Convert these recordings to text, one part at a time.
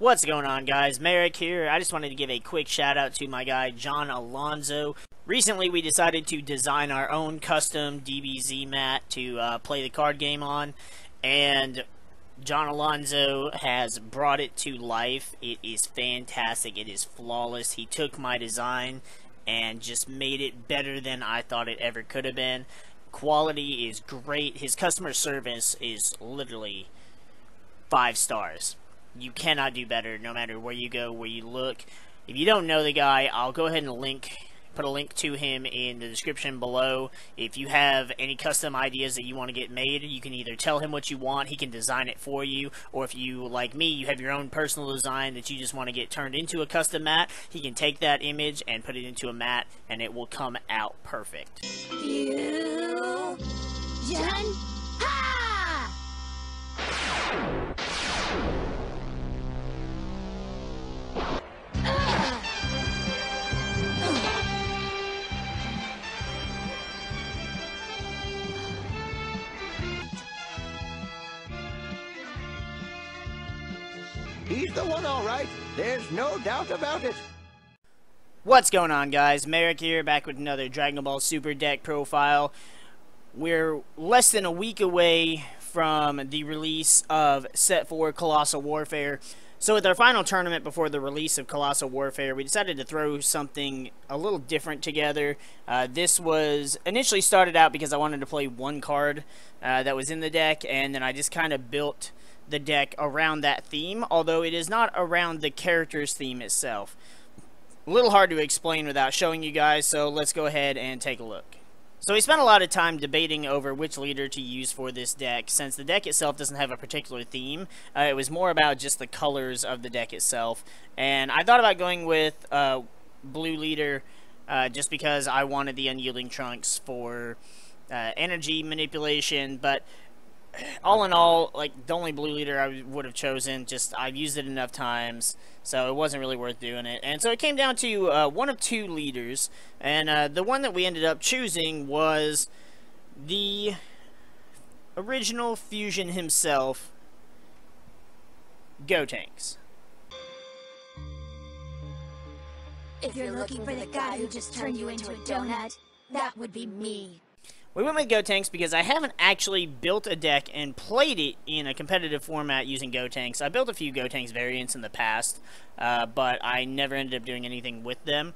What's going on, guys? MariK here. I just wanted to give a quick shout out to my guy John Alonzo. Recently we decided to design our own custom DBZ mat to play the card game on, and John Alonzo has brought it to life. It is fantastic. It is flawless. He took my design and just made it better than I thought it ever could have been. Quality is great. His customer service is literally 5 stars. You cannot do better no matter where you go, where you look. If you don't know the guy, I'll go ahead and put a link to him in the description below. If you have any custom ideas that you want to get made, you can either tell him what you want, he can design it for you, or if you, like me, you have your own personal design that you just want to get turned into a custom mat, he can take that image and put it into a mat, and it will come out perfect. Fusion! Ha! He's the one, all right. There's no doubt about it. What's going on, guys? MariK here, back with another Dragon Ball Super deck profile. We're less than a week away from the release of Set 4 Colossal Warfare. So with our final tournament before the release of Colossal Warfare, we decided to throw something a little different together. This was initially started out because I wanted to play one card that was in the deck, and then I just kind of built the deck around that theme, although it is not around the character's theme itself. A little hard to explain without showing you guys, so let's go ahead and take a look. So we spent a lot of time debating over which leader to use for this deck, since the deck itself doesn't have a particular theme. It was more about just the colors of the deck itself, and I thought about going with blue leader just because I wanted the unyielding trunks for energy manipulation, but all in all, like, the only blue leader I would have chosen, just I've used it enough times, so it wasn't really worth doing it. And so it came down to one of two leaders, and the one that we ended up choosing was the original Fusion himself, Gotenks. If you're looking for the guy who just turned you into a donut, that would be me. We went with Gotenks because I haven't actually built a deck and played it in a competitive format using Gotenks. I built a few Gotenks variants in the past, but I never ended up doing anything with them.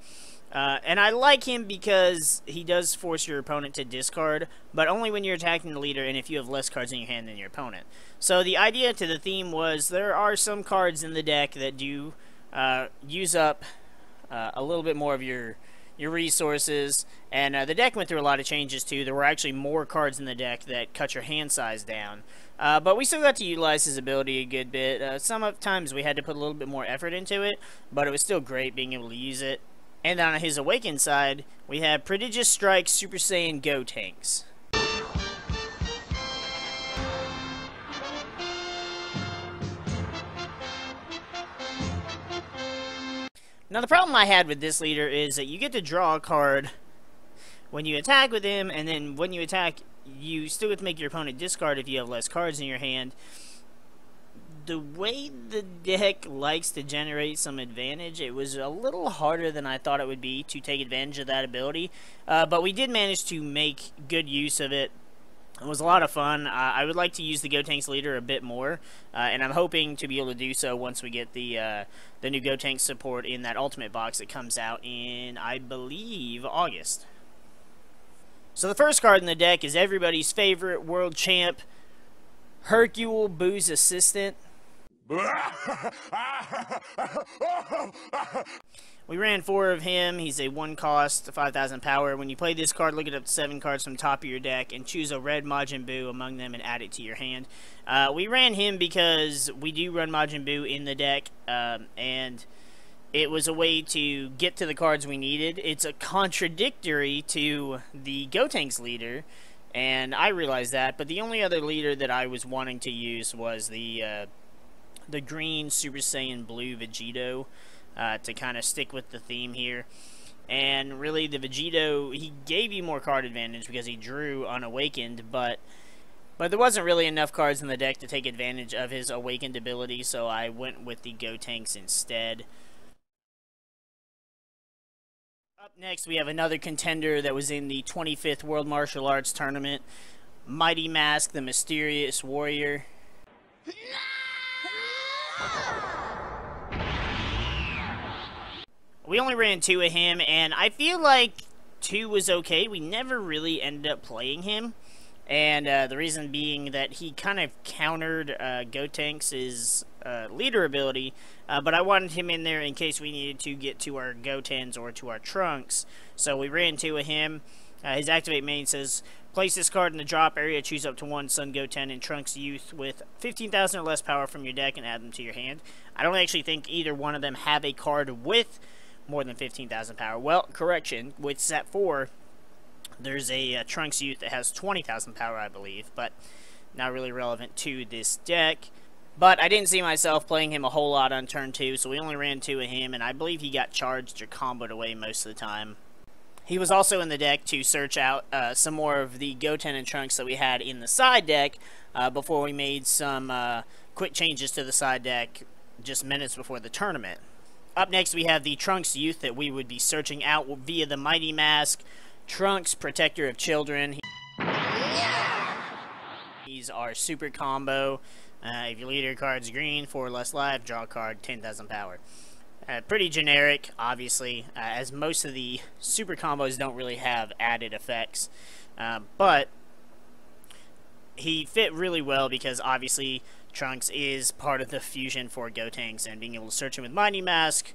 And I like him because he does force your opponent to discard, but only when you're attacking the leader and if you have less cards in your hand than your opponent. So the idea to the theme was there are some cards in the deck that do use up a little bit more of your resources, and the deck went through a lot of changes too. There were actually more cards in the deck that cut your hand size down, but we still got to utilize his ability a good bit. Sometimes we had to put a little bit more effort into it, but it was still great being able to use it. And on his Awakened side, we have Prodigious Strike Super Saiyan Gotenks. Now, the problem I had with this leader is that you get to draw a card when you attack with him, and then when you attack, you still get to make your opponent discard if you have less cards in your hand. The way the deck likes to generate some advantage, it was a little harder than I thought it would be to take advantage of that ability, but we did manage to make good use of it. It was a lot of fun. I would like to use the Gotenks leader a bit more, and I'm hoping to be able to do so once we get the new Gotenks support in that Ultimate box that comes out in, I believe, August. So the first card in the deck is everybody's favorite world champ, Hercule Boo's assistant. We ran 4 of him. He's a 1 cost, 5,000 power. When you play this card, look at up to 7 cards from the top of your deck and choose a red Majin Buu among them and add it to your hand. We ran him because we do run Majin Buu in the deck, and it was a way to get to the cards we needed. It's a contradictory to the Gotenks leader, and I realized that, but the only other leader that I was wanting to use was the green Super Saiyan Blue Vegito, to kind of stick with the theme here. And really, the Vegito, he gave you more card advantage because he drew Unawakened, but But there wasn't really enough cards in the deck to take advantage of his Awakened ability, so I went with the Gotenks instead. Up next, we have another contender that was in the 25th World Martial Arts Tournament. Mighty Mask, the Mysterious Warrior. We only ran 2 of him, and I feel like 2 was okay. We never really ended up playing him. And the reason being that he kind of countered Gotenks' leader ability, but I wanted him in there in case we needed to get to our Gotens or to our Trunks. So we ran 2 of him. His activate main says, place this card in the drop area, choose up to 1 Sun Goten and Trunks Youth with 15,000 or less power from your deck and add them to your hand. I don't actually think either one of them have a card with more than 15,000 power. Well, correction, with set 4, there's a Trunks Youth that has 20,000 power, I believe, but not really relevant to this deck. But I didn't see myself playing him a whole lot on turn 2, so we only ran 2 of him, and I believe he got charged or comboed away most of the time. He was also in the deck to search out some more of the Goten and Trunks that we had in the side deck before we made some quick changes to the side deck just minutes before the tournament. Up next, we have the Trunks Youth that we would be searching out via the Mighty Mask. Trunks, Protector of Children. He's our super combo. If your leader card's green, 4 less life, draw a card, 10,000 power. Pretty generic, obviously, as most of the super combos don't really have added effects. But he fit really well because, obviously, Trunks is part of the fusion for Gotenks, and being able to search him with Mighty Mask,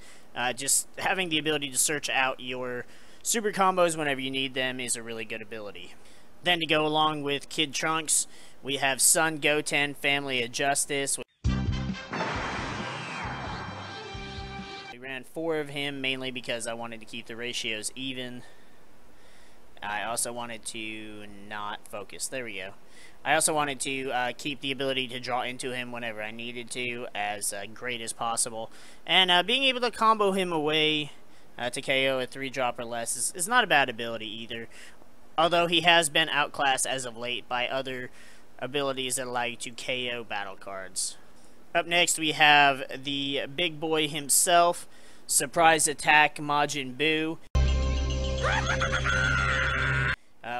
just having the ability to search out your super combos whenever you need them is a really good ability. Then to go along with Kid Trunks, we have Sun Goten, Family of Justice. We ran 4 of him, mainly because I wanted to keep the ratios even. I also wanted to not focus. There we go. I also wanted to keep the ability to draw into him whenever I needed to, as great as possible. And being able to combo him away to KO a 3-drop or less is not a bad ability either. Although he has been outclassed as of late by other abilities that allow you to KO battle cards. Up next, we have the big boy himself, Surprise Attack Majin Buu.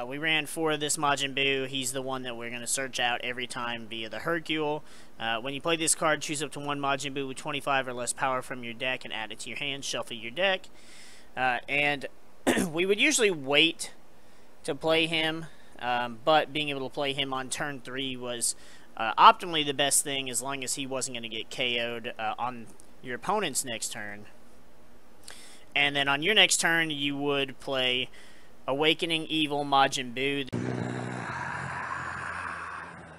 We ran 4 of this Majin Buu. He's the one that we're going to search out every time via the Hercule. When you play this card, choose up to 1 Majin Buu with 25 or less power from your deck and add it to your hand. Shuffle your deck. And we would usually wait to play him, but being able to play him on turn 3 was optimally the best thing, as long as he wasn't going to get KO'd on your opponent's next turn. And then on your next turn, you would play Awakening Evil Majin Buu.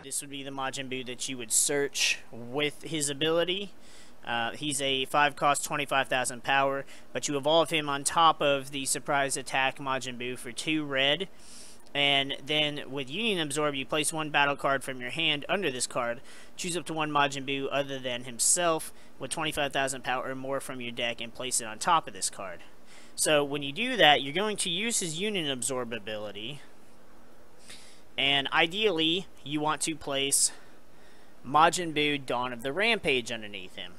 This would be the Majin Buu that you would search with his ability. He's a 5-cost, 25,000 power, but you evolve him on top of the Surprise Attack Majin Buu for 2 red. And then with Union Absorb, you place 1 battle card from your hand under this card. Choose up to 1 Majin Buu other than himself with 25,000 power or more from your deck and place it on top of this card. So when you do that, you're going to use his Union Absorb ability. And ideally, you want to place Majin Buu Dawn of the Rampage underneath him.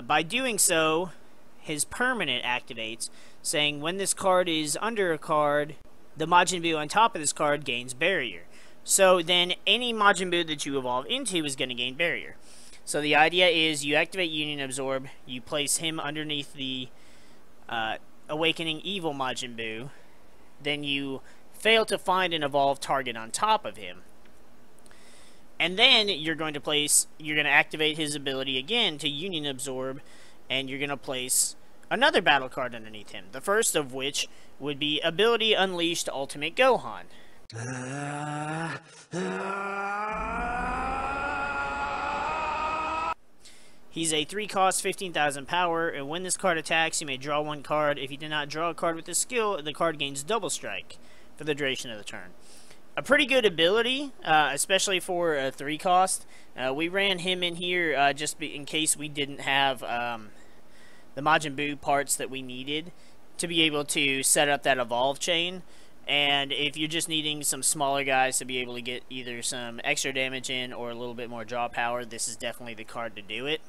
By doing so, his permanent activates, saying when this card is under a card, the Majin Buu on top of this card gains barrier. So then any Majin Buu that you evolve into is going to gain barrier. So the idea is you activate Union Absorb, you place him underneath the Awakening Evil Majin Buu, then you fail to find an evolved target on top of him. And then you're going to activate his ability again to Union Absorb, and you're going to place another battle card underneath him. The first of which would be Ability Unleashed Ultimate Gohan. He's a 3-cost, 15,000 power, and when this card attacks, you may draw 1 card. If you do not draw a card with this skill, the card gains double strike for the duration of the turn. A pretty good ability, especially for a 3-cost. We ran him in here just in case we didn't have the Majin Buu parts that we needed to be able to set up that evolve chain. And if you're just needing some smaller guys to be able to get either some extra damage in or a little bit more draw power, this is definitely the card to do it.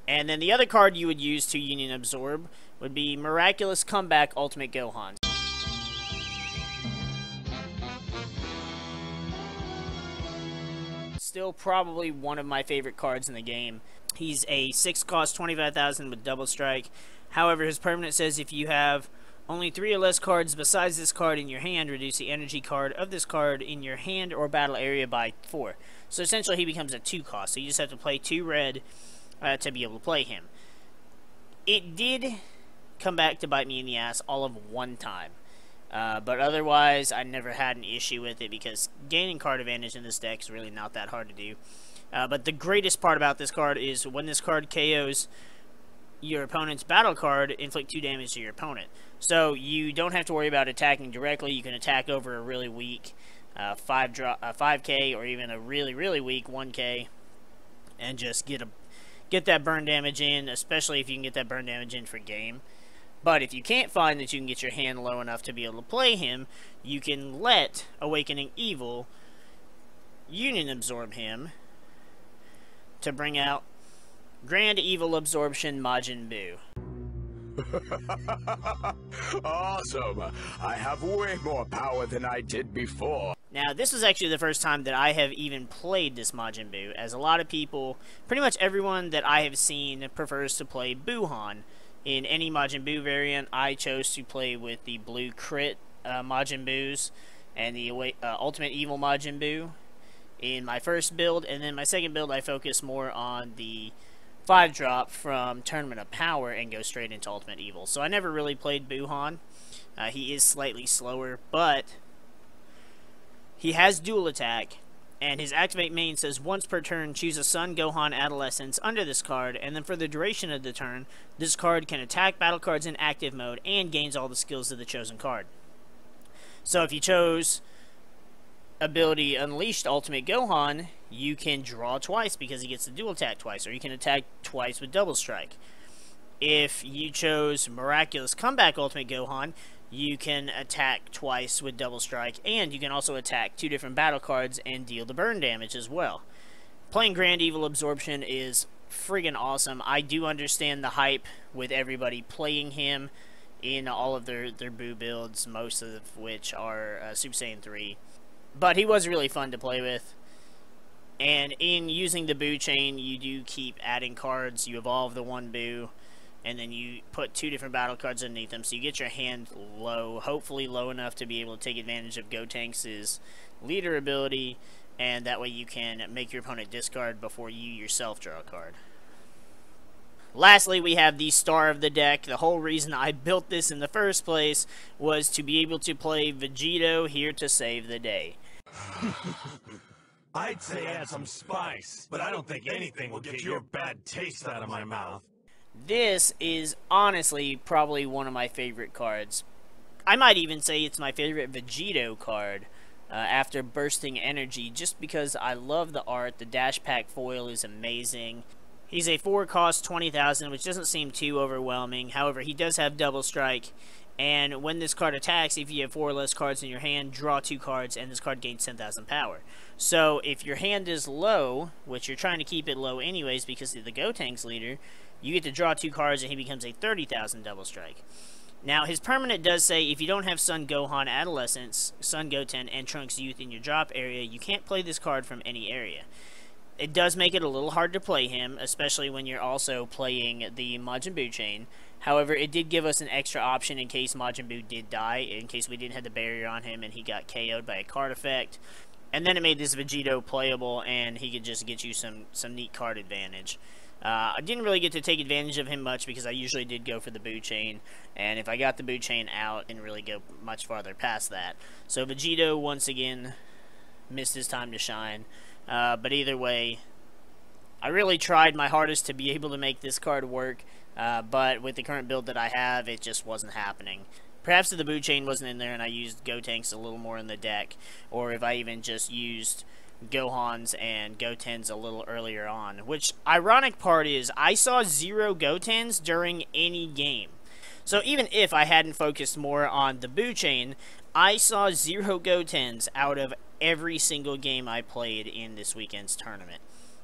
And then the other card you would use to Union Absorb would be Miraculous Comeback Ultimate Gohan. Still probably one of my favorite cards in the game. He's a 6 cost 25,000 with double strike. However, his permanent says if you have only 3 or less cards besides this card in your hand, reduce the energy card of this card in your hand or battle area by 4. So essentially he becomes a 2 cost. So you just have to play 2 red to be able to play him. It did come back to bite me in the ass all of one time. But otherwise, I never had an issue with it because gaining card advantage in this deck is really not that hard to do. But the greatest part about this card is when this card KOs your opponent's battle card, inflict 2 damage to your opponent. So you don't have to worry about attacking directly. You can attack over a really weak 5K or even a really, really weak 1K and just get that burn damage in, especially if you can get that burn damage in for game. But if you can't find that you can get your hand low enough to be able to play him, you can let Awakening Evil Union Absorb him to bring out Grand Evil Absorption Majin Buu. Awesome! I have way more power than I did before. Now, this is actually the first time that I have even played this Majin Buu, as a lot of people, pretty much everyone that I have seen prefers to play Buuhan. In any Majin Buu variant, I chose to play with the blue crit Majin Buus and the Ultimate Evil Majin Buu in my first build, and then my second build I focus more on the 5-drop from Tournament of Power and go straight into Ultimate Evil. So I never really played Buuhan. He is slightly slower, but he has dual attack, and his activate main says once per turn choose a Son Gohan Adolescence under this card, and then for the duration of the turn, this card can attack battle cards in active mode and gains all the skills of the chosen card. So if you chose ability Unleashed Ultimate Gohan, you can draw twice because he gets the dual attack twice, or you can attack twice with double strike. If you chose Miraculous Comeback Ultimate Gohan, you can attack twice with double strike, and you can also attack 2 different battle cards and deal the burn damage as well. Playing Grand Evil Absorption is friggin' awesome. I do understand the hype with everybody playing him in all of their Buu builds, most of which are Super Saiyan 3. But he was really fun to play with. And in using the Buu chain, you do keep adding cards. You evolve the one Buu, and then you put 2 different battle cards underneath them, so you get your hand low, hopefully low enough to be able to take advantage of Gotenks' leader ability, and that way you can make your opponent discard before you yourself draw a card. Lastly, we have the star of the deck. The whole reason I built this in the first place was to be able to play Vegito here to save the day. I'd say add some spice, but I don't think anything will get your bad taste out of my mouth. This is honestly probably one of my favorite cards. I might even say it's my favorite Vegito card after Bursting Energy, just because I love the art. The Dash Pack foil is amazing. He's a 4 cost 20,000, which doesn't seem too overwhelming. However, he does have double strike, and when this card attacks, if you have 4 or less cards in your hand, draw 2 cards, and this card gains 10,000 power. So if your hand is low, which you're trying to keep it low anyways because of the Gotenks leader, you get to draw 2 cards and he becomes a 30,000 double strike. Now, his permanent does say if you don't have Son Gohan Adolescence, Son Goten, and Trunks Youth in your drop area, you can't play this card from any area. It does make it a little hard to play him, especially when you're also playing the Majin Buu chain. However, it did give us an extra option in case Majin Buu did die, in case we didn't have the barrier on him and he got KO'd by a card effect. And then it made this Vegito playable, and he could just get you some neat card advantage. I didn't really get to take advantage of him much because I usually did go for the Buu chain, and if I got the Buu chain out, I didn't really go much farther past that. So Vegito, once again, missed his time to shine. But either way, I really tried my hardest to be able to make this card work, but with the current build that I have, it just wasn't happening. Perhaps if the Buu chain wasn't in there and I used Gotenks a little more in the deck, or if I even just used Gohans and Gotens a little earlier on. Which, ironic part is, I saw 0 Gotens during any game. So even if I hadn't focused more on the Buu chain, I saw 0 Gotens out of every single game I played in this weekend's tournament.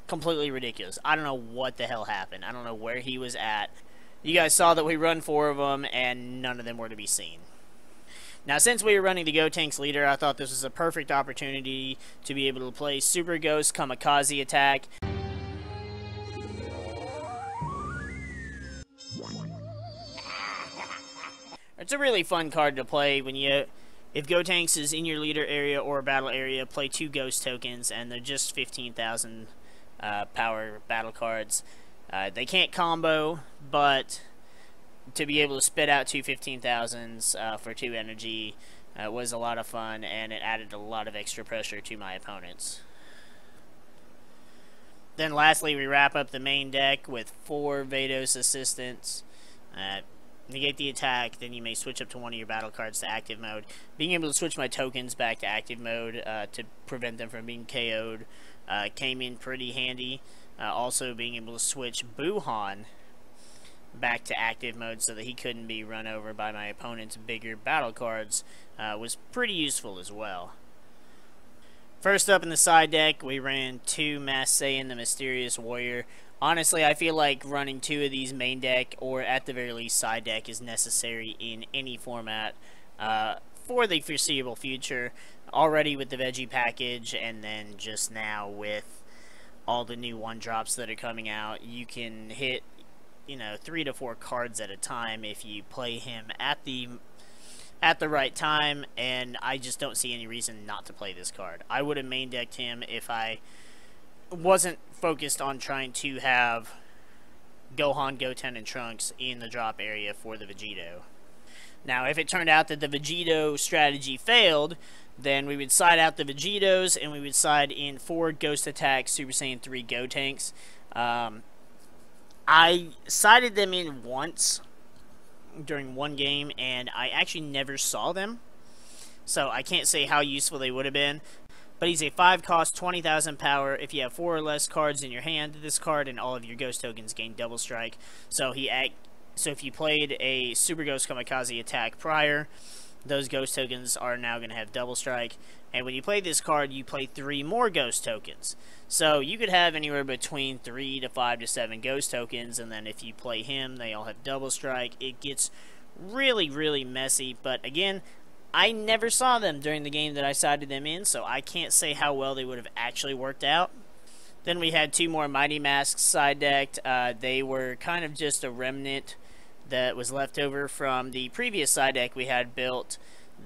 Completely ridiculous. I don't know what the hell happened. I don't know where he was at. You guys saw that we run 4 of them, and none of them were to be seen. Now, since we were running the Gotenks leader, I thought this was a perfect opportunity to be able to play Super Ghost Kamikaze Attack. It's a really fun card to play when if Gotenks is in your leader area or battle area, play 2 Ghost tokens, and they're just 15,000 power battle cards. They can't combo, but to be able to spit out 2 15,000s for 2 energy was a lot of fun, and it added a lot of extra pressure to my opponents. Then lastly, we wrap up the main deck with 4 Vados assistants. Negate the attack, then you may switch up to one of your battle cards to active mode. Being able to switch my tokens back to active mode to prevent them from being KO'd came in pretty handy. Also being able to switch Buhan back to active mode so that he couldn't be run over by my opponent's bigger battle cards was pretty useful as well. First up in the side deck, we ran 2 Master Saiyan the Mysterious Warrior. Honestly, I feel like running 2 of these main deck, or at the very least side deck, is necessary in any format for the foreseeable future. Already with the Veggie package, and then just now with all the new 1-drops that are coming out, you can hit, 3 to 4 cards at a time if you play him at the right time, and I just don't see any reason not to play this card. I would have main decked him if I wasn't focused on trying to have Gohan, Goten, and Trunks in the drop area for the Vegito. Now, if it turned out that the Vegito strategy failed, then we would side out the Vegitos, and we would side in 4 Ghost Attack Super Saiyan 3 Gotenks. I sided them in once during one game, and I actually never saw them, so I can't say how useful they would have been. But he's a 5-cost, 20,000 power. If you have 4 or less cards in your hand, this card and all of your Ghost tokens gain double strike. So if you played a Super Ghost Kamikaze Attack prior, those Ghost tokens are now going to have double strike. And when you play this card, you play 3 more Ghost tokens. So you could have anywhere between 3 to 5 to 7 Ghost tokens, and then if you play him, they all have double strike. It gets really, really messy, but again, I never saw them during the game that I sided them in, so I can't say how well they would have actually worked out. Then we had 2 more Mighty Masks side decked. They were kind of just a remnant that was left over from the previous side deck we had built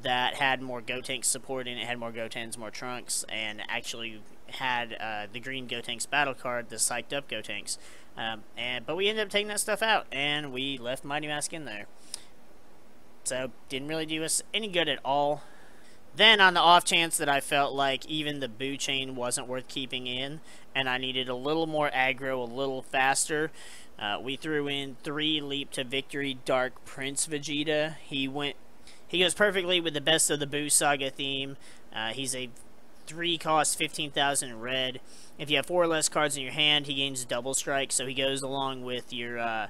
that had more Gotenks support in it, had more Gotens, more Trunks, and actually had the green Gotenks battle card, the psyched up Gotenks. But we ended up taking that stuff out, and we left Mighty Mask in there. So, didn't really do us any good at all. Then, on the off chance that I felt like even the Boo chain wasn't worth keeping in, and I needed a little more aggro, a little faster, we threw in 3 Leap to Victory Dark Prince Vegeta. He goes perfectly with the Best of the Boo Saga theme. He's a 3-cost, 15,000 red. If you have 4 or less cards in your hand, he gains double strike, so he goes along with your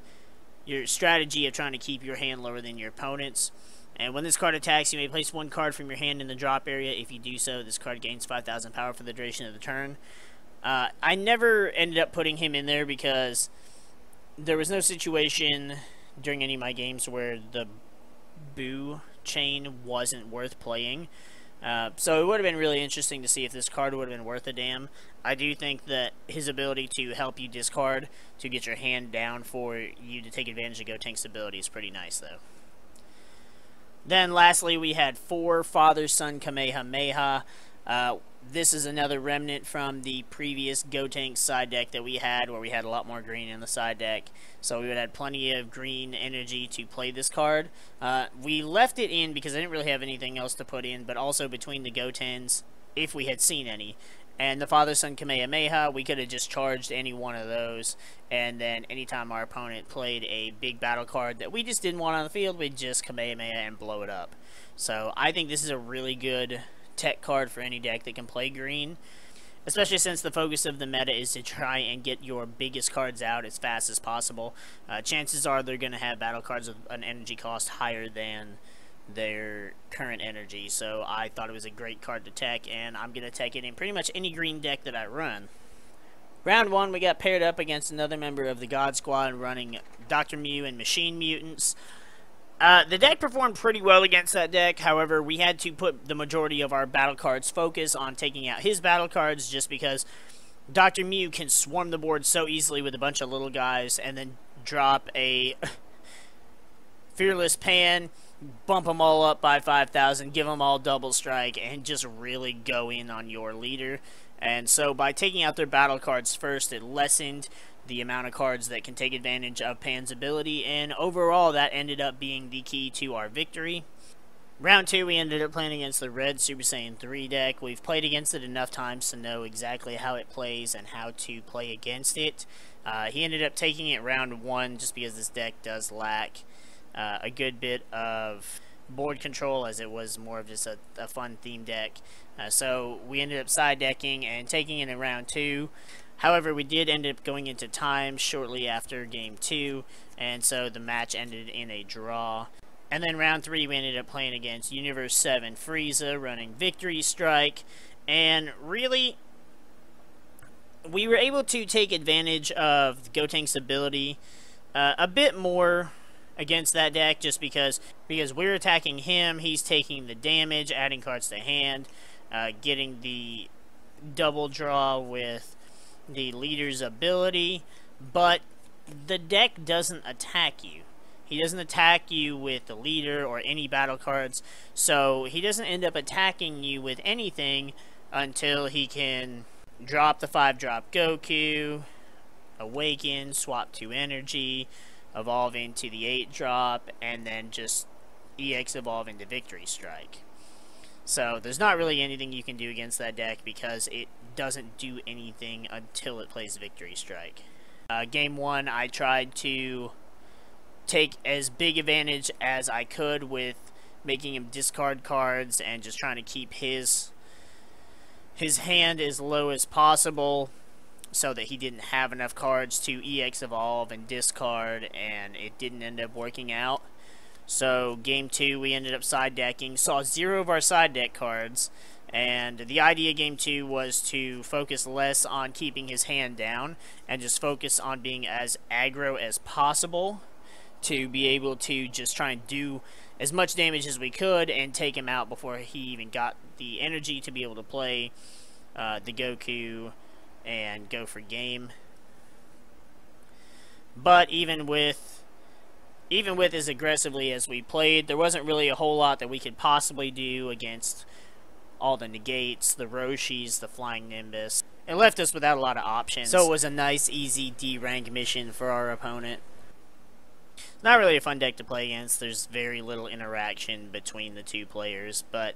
strategy of trying to keep your hand lower than your opponent's. And when this card attacks, you may place 1 card from your hand in the drop area. If you do so, this card gains 5,000 power for the duration of the turn. I never ended up putting him in there because there was no situation during any of my games where the Boo chain wasn't worth playing. So it would have been really interesting to see if this card would have been worth a damn. I do think that his ability to help you discard to get your hand down for you to take advantage of Gotenk's ability is pretty nice, though. Then lastly, we had 4 Father-Son Kamehameha. This is another remnant from the previous Gotenks side deck that we had, where we had a lot more green in the side deck. So we would have plenty of green energy to play this card. We left it in because I didn't really have anything else to put in, but also between the Gotens, if we had seen any. And the Father-Son Kamehameha, we could have just charged any one of those, and then anytime our opponent played a big battle card that we just didn't want on the field, we'd just Kamehameha and blow it up. So I think this is a really good tech card for any deck that can play green, especially since the focus of the meta is to try and get your biggest cards out as fast as possible. Chances are they're going to have battle cards with an energy cost higher than their current energy. So I thought it was a great card to tech, and I'm going to tech it in pretty much any green deck that I run. Round 1, we got paired up against another member of the God Squad running Dr. Mew and Machine Mutants. The deck performed pretty well against that deck. However, we had to put the majority of our battle cards focus on taking out his battle cards, just because Dr. Mew can swarm the board so easily with a bunch of little guys and then drop a Fearless Pan, bump them all up by 5,000, give them all double strike, and just really go in on your leader. And so by taking out their battle cards first, it lessened the amount of cards that can take advantage of Pan's ability, and overall that ended up being the key to our victory. Round 2, we ended up playing against the red Super Saiyan 3 deck. We've played against it enough times to know exactly how it plays and how to play against it. He ended up taking it round 1 just because this deck does lack a good bit of board control, as it was more of just a fun theme deck. So we ended up side decking and taking it in round 2. However, we did end up going into time shortly after game 2, and so the match ended in a draw. And then round 3, we ended up playing against Universe 7 Frieza running Victory Strike, and really we were able to take advantage of Gotenks' ability a bit more against that deck, just because we're attacking him, he's taking the damage, adding cards to hand, getting the double draw with the leader's ability, but the deck doesn't attack you. He doesn't attack you with the leader or any battle cards, so he doesn't end up attacking you with anything until he can drop the 5-drop Goku, awaken, swap 2 energy, evolve into the 8-drop, and then just EX evolve into Victory Strike. So there's not really anything you can do against that deck because it doesn't do anything until it plays Victory Strike. Game 1, I tried to take as big advantage as I could with making him discard cards and just trying to keep his hand as low as possible so that he didn't have enough cards to EX evolve and discard, and it didn't end up working out. So game 2, we ended up side decking, saw 0 of our side deck cards, and the idea game 2 was to focus less on keeping his hand down and just focus on being as aggro as possible to be able to just try and do as much damage as we could and take him out before he even got the energy to be able to play the Goku and go for game. But even with as aggressively as we played, there wasn't really a whole lot that we could possibly do against all the negates, the Roshis, the Flying Nimbus. It left us without a lot of options, so it was a nice, easy D-rank mission for our opponent. Not really a fun deck to play against. There's very little interaction between the two players, but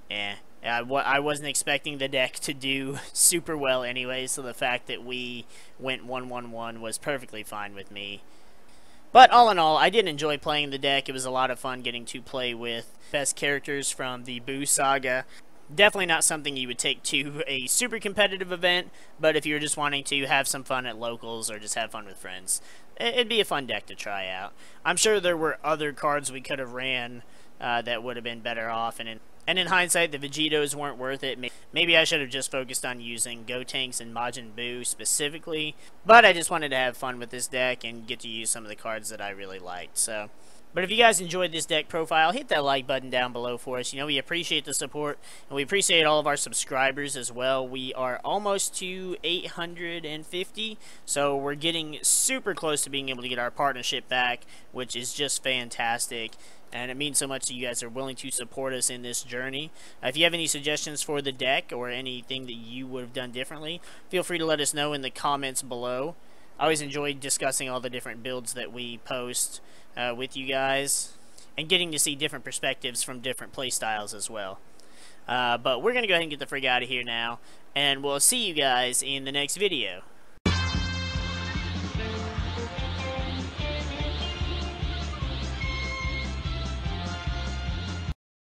I wasn't expecting the deck to do super well anyway, so the fact that we went 1-1-1 was perfectly fine with me. But all in all, I did enjoy playing the deck. It was a lot of fun getting to play with best characters from the Buu Saga. Definitely not something you would take to a super competitive event, but if you're just wanting to have some fun at locals or just have fun with friends, it'd be a fun deck to try out. I'm sure there were other cards we could have ran that would have been better off, and in hindsight, the Vegetos weren't worth it. Maybe I should have just focused on using Gotenks and Majin Buu specifically, but I just wanted to have fun with this deck and get to use some of the cards that I really liked. So, but if you guys enjoyed this deck profile, hit that like button down below for us. You know, we appreciate the support, and we appreciate all of our subscribers as well. We are almost to 850, so we're getting super close to being able to get our partnership back, which is just fantastic. And it means so much that you guys are willing to support us in this journey. If you have any suggestions for the deck or anything that you would have done differently, feel free to let us know in the comments below. I always enjoy discussing all the different builds that we post with you guys and getting to see different perspectives from different playstyles as well. But we're going to go ahead and get the frig out of here now, and we'll see you guys in the next video.